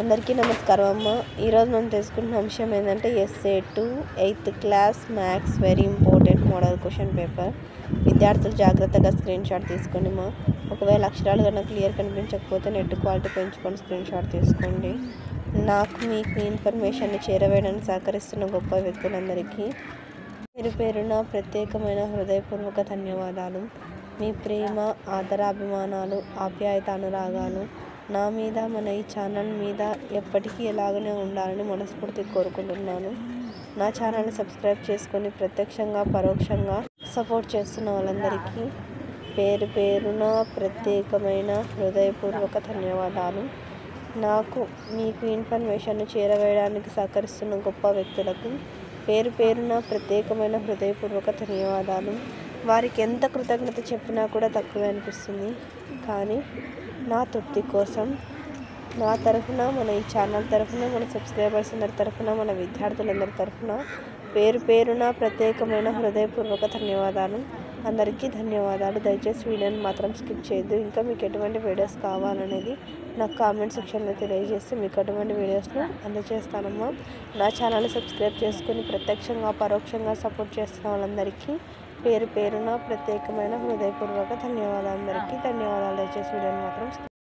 అందరికీ నమస్కారం అమ్మ. ఈరోజు మనం తెలుసుకుంటున్న అంశం ఏంటంటే SA2 8th class maths very important model question paper. విద్యార్థులు జాగ్రత్తగా స్క్రీన్ షాట్ తీసుకోండి అమ్మా. ఒకవేళ అక్షరాలు కన్నా క్లియర్ కనిపించకపోతే నెట్ క్వాలిటీ పెంచుకొని స్క్రీన్ షాట్ తీసుకోండి. నాకు మీకు ఇన్ఫర్మేషన్ని చేరవేయడానికి సహకరిస్తున్న గొప్ప వ్యక్తులందరికీ పేరు పేరున ప్రత్యేకమైన హృదయపూర్వక ధన్యవాదాలు. మీ ప్రేమ, ఆదరాభిమానాలు, ఆప్యాయత, అనురాగాలు నా మీద, మన ఈ ఛానల్ మీద ఎప్పటికీ ఎలాగనే ఉండాలని మనస్ఫూర్తిగా కోరుకుంటున్నాను. నా ఛానల్ని సబ్స్క్రైబ్ చేసుకొని ప్రత్యక్షంగా పరోక్షంగా సపోర్ట్ చేస్తున్న వాళ్ళందరికీ పేరు పేరున ప్రత్యేకమైన హృదయపూర్వక ధన్యవాదాలు. నాకు మీకు ఇన్ఫర్మేషన్ను చేరవేయడానికి సహకరిస్తున్న గొప్ప వ్యక్తులకు పేరు పేరున ప్రత్యేకమైన హృదయపూర్వక ధన్యవాదాలు. వారికి ఎంత కృతజ్ఞత చెప్పినా కూడా తక్కువే అనిపిస్తుంది. కానీ నా తృప్తి కోసం నా తరఫున, మన ఈ ఛానల్ తరఫున, మన సబ్స్క్రైబర్స్ అందరి తరఫున, మన విద్యార్థులందరి తరఫున పేరు పేరున ప్రత్యేకమైన హృదయపూర్వక ధన్యవాదాలు. అందరికీ ధన్యవాదాలు. దయచేసి వీడియోని మాత్రం స్కిప్ చేయొద్దు. ఇంకా మీకు ఎటువంటి వీడియోస్ కావాలనేది నాకు కామెంట్ సెక్షన్లో తెలియజేస్తే మీకు అటువంటి వీడియోస్ను అందజేస్తానమ్మా. నా ఛానల్ని సబ్స్క్రైబ్ చేసుకొని ప్రత్యక్షంగా పరోక్షంగా సపోర్ట్ చేస్తున్న వాళ్ళందరికీ పేరు పేరున ప్రత్యేకమైన హృదయపూర్వక ధన్యవాదాలు. అందరికీ ధన్యవాదాలు. దయచేసి వీడియోని మాత్రం